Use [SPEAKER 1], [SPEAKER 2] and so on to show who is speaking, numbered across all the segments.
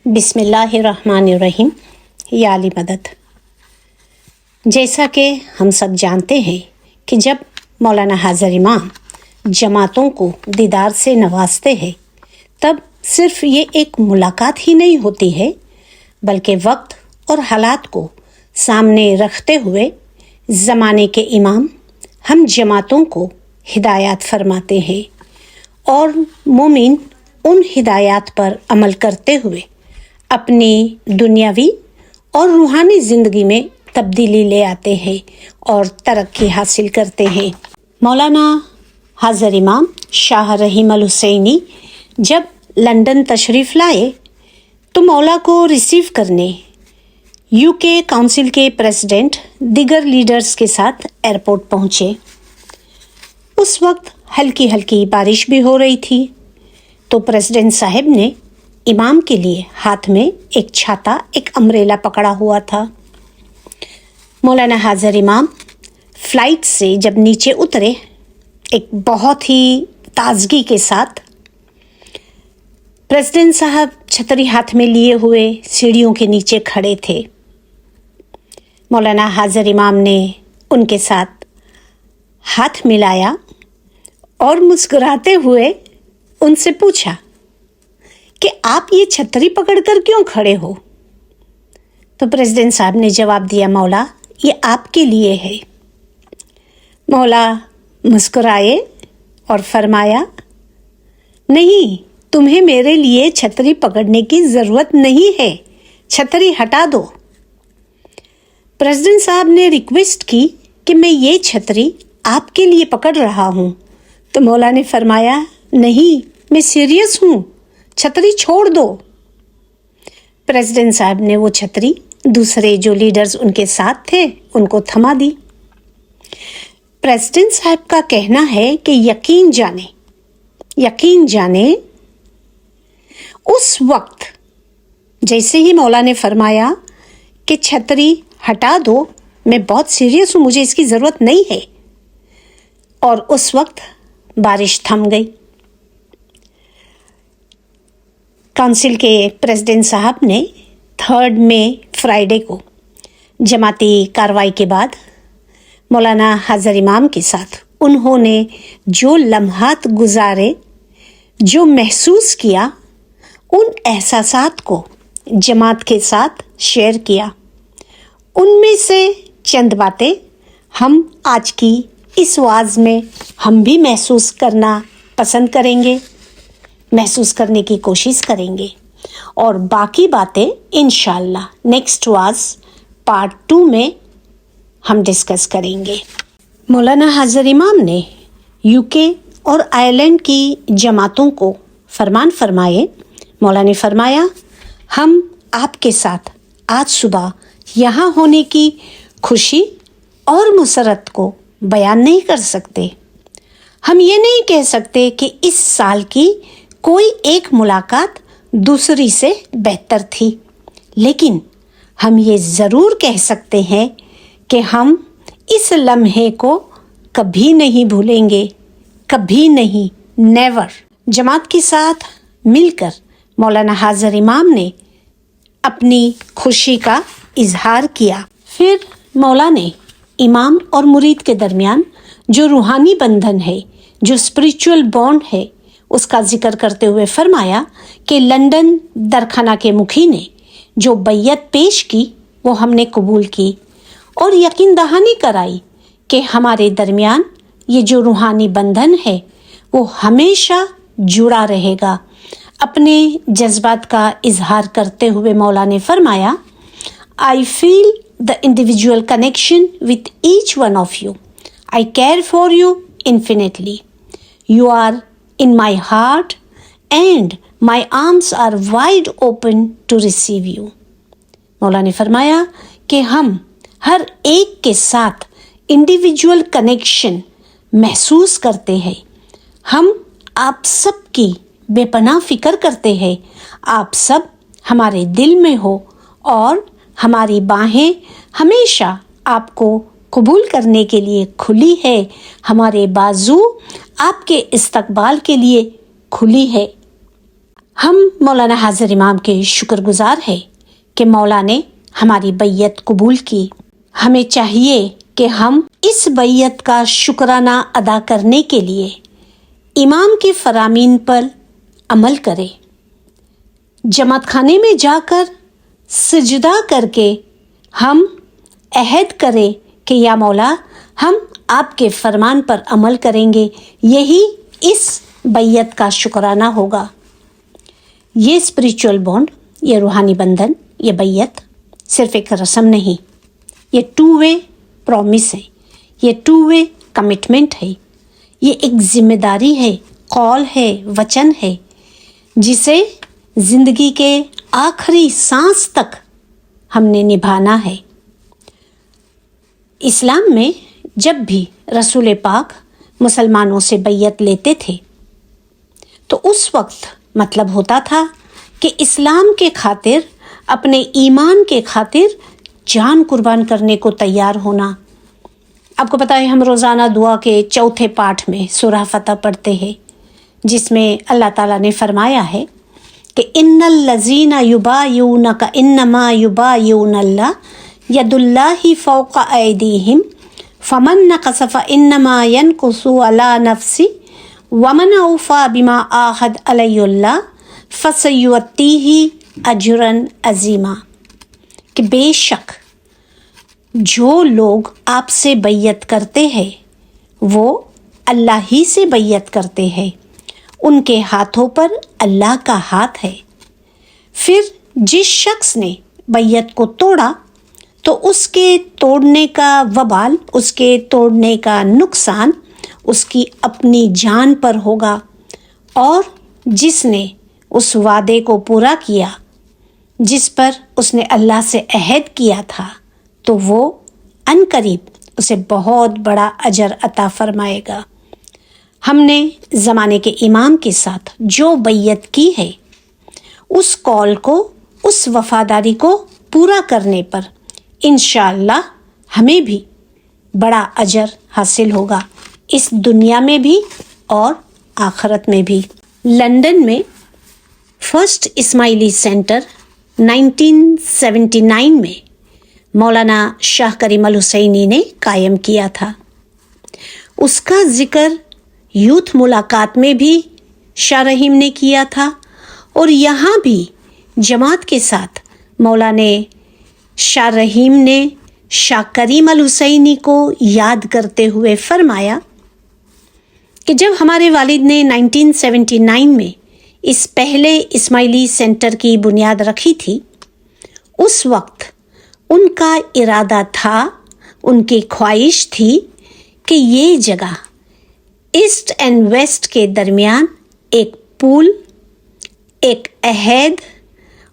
[SPEAKER 1] बिस्मिल्लाहिर्रहमानिर्रहीम। या अली मदद। जैसा कि हम सब जानते हैं कि जब मौलाना हाज़र इमाम जमातों को दीदार से नवाजते हैं तब सिर्फ ये एक मुलाकात ही नहीं होती है, बल्कि वक्त और हालात को सामने रखते हुए ज़माने के इमाम हम जमातों को हिदायत फरमाते हैं और मोमिन उन हिदायत पर अमल करते हुए अपनी दुनियावी और रूहानी ज़िंदगी में तब्दीली ले आते हैं और तरक्की हासिल करते हैं। मौलाना हाज़र इमाम शाह रहीम अल हुसैनी जब लंदन तशरीफ़ लाए तो मौला को रिसीव करने यूके काउंसिल के प्रेसिडेंट दीगर लीडर्स के साथ एयरपोर्ट पहुँचे। उस वक्त हल्की हल्की बारिश भी हो रही थी, तो प्रेसिडेंट साहब ने इमाम के लिए हाथ में एक छाता, एक अम्ब्रेला पकड़ा हुआ था। मौलाना हाज़र इमाम फ्लाइट से जब नीचे उतरे, एक बहुत ही ताजगी के साथ प्रेसिडेंट साहब छतरी हाथ में लिए हुए सीढ़ियों के नीचे खड़े थे। मौलाना हाज़र इमाम ने उनके साथ हाथ मिलाया और मुस्कुराते हुए उनसे पूछा कि आप ये छतरी पकड़कर क्यों खड़े हो? तो प्रेसिडेंट साहब ने जवाब दिया, मौला ये आपके लिए है। मौला मुस्कुराए और फरमाया, नहीं, तुम्हें मेरे लिए छतरी पकड़ने की ज़रूरत नहीं है, छतरी हटा दो। प्रेसिडेंट साहब ने रिक्वेस्ट की कि मैं ये छतरी आपके लिए पकड़ रहा हूँ, तो मौला ने फरमाया, नहीं, मैं सीरियस हूँ, छतरी छोड़ दो। प्रेसिडेंट साहब ने वो छतरी दूसरे जो लीडर्स उनके साथ थे उनको थमा दी। प्रेसिडेंट साहब का कहना है कि यकीन जाने उस वक्त जैसे ही मौला ने फरमाया कि छतरी हटा दो, मैं बहुत सीरियस हूँ, मुझे इसकी ज़रूरत नहीं है, और उस वक्त बारिश थम गई। काउंसिल के प्रेसिडेंट साहब ने 3 मई फ्राइडे को जमाती कार्रवाई के बाद मौलाना हाज़र इमाम के साथ उन्होंने जो लम्हात गुजारे, जो महसूस किया, उन एहसासात को जमात के साथ शेयर किया। उनमें से चंद बातें हम आज की इस वाज़ में हम भी महसूस करना पसंद करेंगे, महसूस करने की कोशिश करेंगे, और बाकी बातें इंशाअल्लाह नेक्स्ट वाज़ पार्ट 2 में हम डिस्कस करेंगे। मौलाना हाज़र इमाम ने यूके और आयरलैंड की जमातों को फरमान फरमाए। मौला ने फरमाया, हम आपके साथ आज सुबह यहाँ होने की खुशी और मुसरत को बयान नहीं कर सकते। हम ये नहीं कह सकते कि इस साल की कोई एक मुलाकात दूसरी से बेहतर थी, लेकिन हम ये ज़रूर कह सकते हैं कि हम इस लम्हे को कभी नहीं भूलेंगे, कभी नहीं, नेवर। जमात के साथ मिलकर मौलाना हाज़र इमाम ने अपनी खुशी का इजहार किया। फिर मौला ने इमाम और मुरीद के दरमियान जो रूहानी बंधन है, जो स्पिरिचुअल बॉन्ड है, उसका जिक्र करते हुए फरमाया कि लंदन दरखाना के मुखी ने जो बैयत पेश की वो हमने कबूल की और यकीन दहानी कराई कि हमारे दरमियान ये जो रूहानी बंधन है वो हमेशा जुड़ा रहेगा। अपने जज्बात का इजहार करते हुए मौला ने फरमाया, I feel the individual connection with each one of you, I care for you infinitely, you are in my heart and my arms are wide open to receive you। मौला ने फरमाया कि हम हर एक के साथ इंडिविजुअल कनेक्शन महसूस करते हैं। हम आप सब की बेपनाह फिक्र करते हैं। आप सब हमारे दिल में हो और हमारी बाहें हमेशा आपको कबूल करने के लिए खुली है, हमारे बाजू आपके इस्तकबाल के लिए खुली है। हम मौलाना हाजिर इमाम के शुक्रगुजार है कि मौला ने हमारी बैयत कबूल की। हमें चाहिए कि हम इस बैयत का शुक्राना अदा करने के लिए इमाम की फरामीन पर अमल करें। जमात खाने में जाकर सजदा करके हम अहद करें कि या मौला हम आपके फरमान पर अमल करेंगे। यही इस बैयत का शुक्राना होगा। ये स्पिरिचुअल बॉन्ड, ये रूहानी बंधन, ये बैयत सिर्फ एक रस्म नहीं, ये टू वे प्रॉमिस है, ये टू वे कमिटमेंट है, ये एक जिम्मेदारी है, कौल है, वचन है, जिसे ज़िंदगी के आखिरी सांस तक हमने निभाना है। इस्लाम में जब भी रसूल पाक मुसलमानों से बैयत लेते थे तो उस वक्त मतलब होता था कि इस्लाम के खातिर, अपने ईमान के खातिर जान कुर्बान करने को तैयार होना। आपको पता है हम रोज़ाना दुआ के चौथे पाठ में सूरह फतह पढ़ते हैं, जिसमें अल्लाह ताला ने फरमाया है कि इन्नल लज़ीना युबाय्यूनका इन्नमा युबाय्यूनल्लाह यदुल्लाहि फौqa ऐदीहिम फमन नक़स फइन्नमा यनकुसु अला नफ्सी वमन औफ़ा बिमा आहद अलैहिल्लाह फसयुअत्तीहि अजरन अज़ीमा। कि बेशक जो लोग आपसे बैयत करते हैं वो अल्लाह ही से बैयत करते हैं, उनके हाथों पर अल्लाह का हाथ है। फिर जिस शख्स ने बैयत को तोड़ा तो उसके तोड़ने का वबाल, उसके तोड़ने का नुकसान उसकी अपनी जान पर होगा, और जिसने उस वादे को पूरा किया जिस पर उसने अल्लाह से अहद किया था तो वो अनकरीब उसे बहुत बड़ा अजर अता फरमाएगा। हमने ज़माने के इमाम के साथ जो बैयत की है, उस कौल को, उस वफादारी को पूरा करने पर इंशाअल्लाह हमें भी बड़ा अजर हासिल होगा, इस दुनिया में भी और आखिरत में भी। लंदन में फर्स्ट इस्माइली सेंटर 1979 में मौलाना शाह करीम अल हुसैनी ने कायम किया था। उसका जिक्र यूथ मुलाकात में भी शाह रहीम ने किया था, और यहाँ भी जमात के साथ मौलाना शाह रहीम ने शाह करीम अल हुसैनी को याद करते हुए फरमाया कि जब हमारे वालिद ने 1979 में इस पहले इस्माइली सेंटर की बुनियाद रखी थी, उस वक्त उनका इरादा था, उनकी ख्वाहिश थी कि ये जगह ईस्ट एंड वेस्ट के दरमियान एक पुल, एक अहद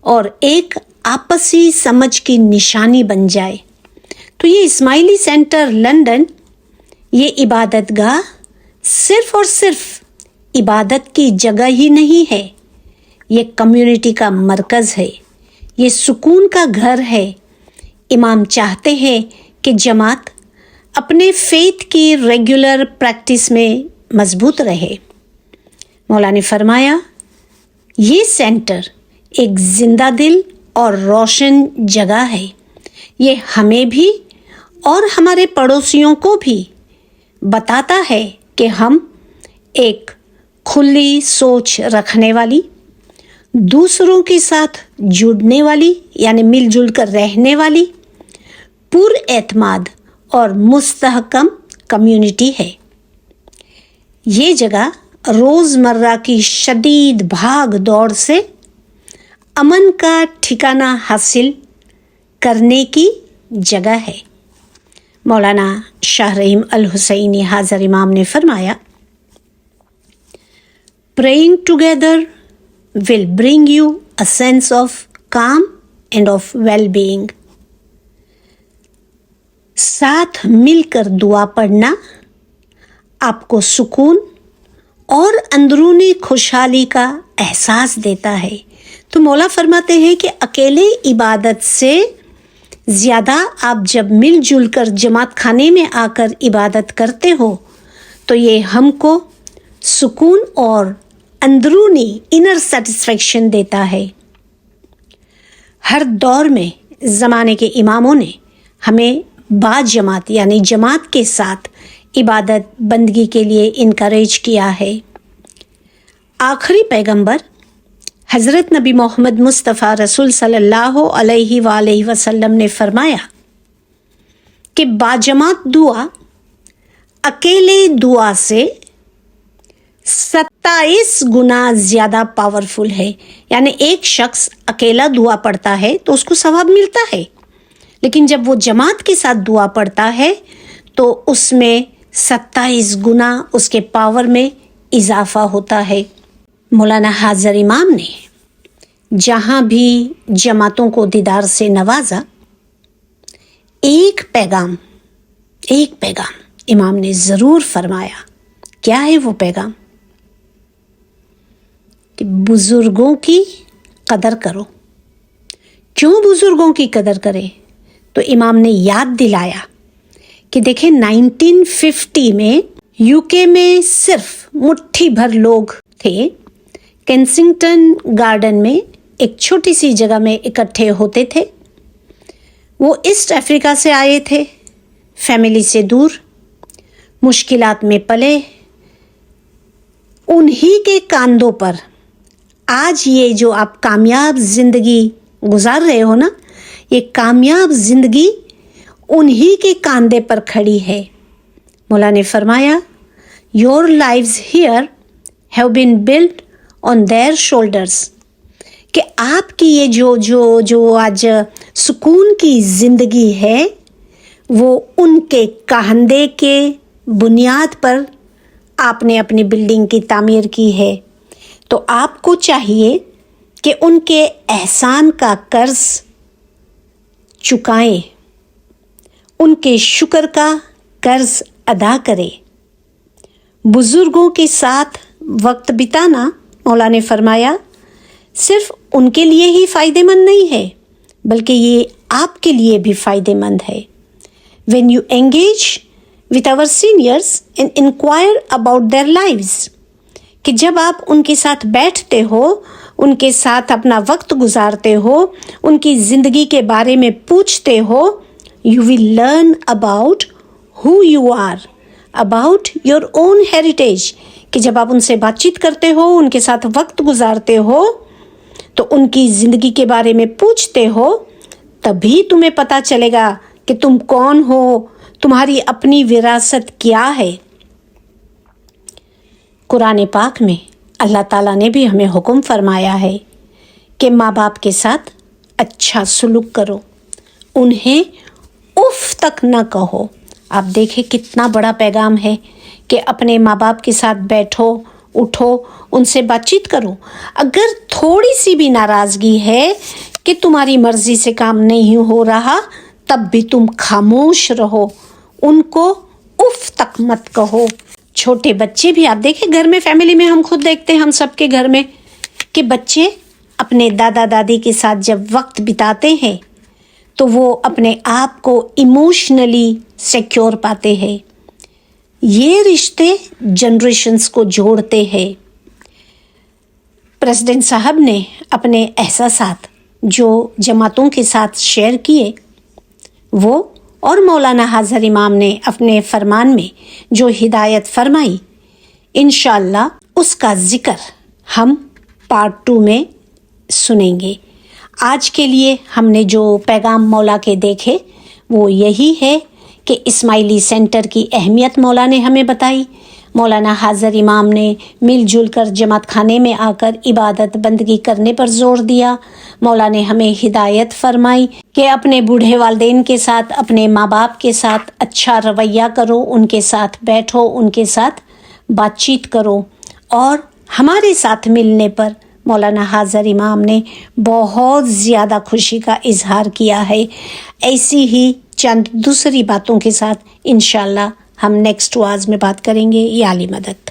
[SPEAKER 1] और एक आपसी समझ की निशानी बन जाए। तो ये इस्माइली सेंटर लंदन, ये इबादतगाह सिर्फ और सिर्फ इबादत की जगह ही नहीं है, ये कम्युनिटी का मरकज़ है, ये सुकून का घर है। इमाम चाहते हैं कि जमात अपने फेथ की रेगुलर प्रैक्टिस में मजबूत रहे। मौला ने फरमाया, ये सेंटर एक जिंदा दिल और रोशन जगह है। ये हमें भी और हमारे पड़ोसियों को भी बताता है कि हम एक खुली सोच रखने वाली, दूसरों के साथ जुड़ने वाली यानी मिलजुल कर रहने वाली, पुरएतमाद और मुस्तहकम कम्युनिटी है। ये जगह रोज़मर्रा की शदीद भाग दौड़ से अमन का ठिकाना हासिल करने की जगह है। मौलाना शाह रहीम अल हुसैनी हाज़िर इमाम ने फरमाया, praying together will bring you a sense of calm and of well-being. साथ मिलकर दुआ पढ़ना आपको सुकून और अंदरूनी खुशहाली का एहसास देता है। तो मौला फरमाते हैं कि अकेले इबादत से ज़्यादा आप जब मिलजुल कर जमात खाने में आकर इबादत करते हो तो ये हमको सुकून और अंदरूनी इनर सेटिस्फेक्शन देता है। हर दौर में ज़माने के इमामों ने हमें बाजमात यानी जमात के साथ इबादत बंदगी के लिए इनकरेज किया है। आखिरी पैगंबर हज़रत नबी मोहम्मद मुस्तफ़ा रसूल सल्लल्लाहु अलैहि वसल्लम ने फरमाया कि बाजमात दुआ अकेले दुआ से 27 गुना ज़्यादा पावरफुल है। यानी एक शख्स अकेला दुआ पढ़ता है तो उसको सवाब मिलता है, लेकिन जब वो जमात के साथ दुआ पढ़ता है तो उसमें 27 गुना उसके पावर में इजाफा होता है। मौलाना हाज़र इमाम ने जहाँ भी जमातों को दीदार से नवाजा, एक पैगाम इमाम ने ज़रूर फरमाया। क्या है वो पैगाम? कि बुज़ुर्गों की कदर करो। क्यों बुज़ुर्गों की कदर करें? तो इमाम ने याद दिलाया कि देखें 1950 में यूके में सिर्फ मुट्ठी भर लोग थे। केंसिंगटन गार्डन में एक छोटी सी जगह में इकट्ठे होते थे। वो ईस्ट अफ्रीका से आए थे, फैमिली से दूर, मुश्किलात में पले। उन्हीं के कांधों पर आज ये जो आप कामयाब ज़िंदगी गुजार रहे हो ना, ये कामयाब ज़िंदगी उन्हीं के कांधे पर खड़ी है। मौला ने फरमाया, your lives here have been built on their shoulders, कि आपकी ये जो आज सुकून की ज़िंदगी है वो उनके कंधे के बुनियाद पर आपने अपनी बिल्डिंग की तामीर की है। तो आपको चाहिए कि उनके एहसान का कर्ज चुकाएं, उनके शुक्र का कर्ज अदा करें। बुज़ुर्गों के साथ वक्त बिताना, मौला ने फरमाया, सिर्फ उनके लिए ही फ़ायदेमंद नहीं है बल्कि ये आपके लिए भी फ़ायदेमंद है। When you engage with our seniors and inquire about their lives, कि जब आप उनके साथ बैठते हो, उनके साथ अपना वक्त गुजारते हो, उनकी ज़िंदगी के बारे में पूछते हो, you will learn about who you are, about your own heritage, कि जब आप उनसे बातचीत करते हो, उनके साथ वक्त गुजारते हो, तो उनकी ज़िंदगी के बारे में पूछते हो, तभी तुम्हें पता चलेगा कि तुम कौन हो, तुम्हारी अपनी विरासत क्या है। कुरान पाक में अल्लाह ताला ने भी हमें हुक्म फरमाया है कि माँ बाप के साथ अच्छा सलूक करो, उन्हें उफ तक न कहो। आप देखें कितना बड़ा पैगाम है कि अपने माँ बाप के साथ बैठो, उठो, उनसे बातचीत करो। अगर थोड़ी सी भी नाराज़गी है कि तुम्हारी मर्ज़ी से काम नहीं हो रहा, तब भी तुम खामोश रहो, उनको उफ तक मत कहो। छोटे बच्चे भी आप देखें, घर में फैमिली में हम खुद देखते हैं, हम सबके घर में, कि बच्चे अपने दादा दादी के साथ जब वक्त बिताते हैं तो वो अपने आप को इमोशनली सिक्योर पाते हैं। ये रिश्ते जनरेशन्स को जोड़ते हैं। प्रेसिडेंट साहब ने अपने एहसासात जो जमातों के साथ शेयर किए, वो और मौलाना हाज़र इमाम ने अपने फरमान में जो हिदायत फरमाई, इंशाअल्लाह उसका ज़िक्र हम पार्ट 2 में सुनेंगे। आज के लिए हमने जो पैगाम मौला के देखे वो यही है कि इस्माइली सेंटर की अहमियत मौला ने हमें बताई। मौलाना हाज़र इमाम ने मिलजुल कर जमात खाने में आकर इबादत बंदगी करने पर ज़ोर दिया। मौला ने हमें हिदायत फरमाई कि अपने बूढ़े वालिदैन के साथ, अपने माँ बाप के साथ अच्छा रवैया करो, उनके साथ बैठो, उनके साथ बातचीत करो। और हमारे साथ मिलने पर मौलाना हाज़र इमाम ने बहुत ज़्यादा खुशी का इजहार किया है। ऐसी ही चंद दूसरी बातों के साथ इंशाअल्लाह हम नेक्स्ट वाज में बात करेंगे। या अली मदद।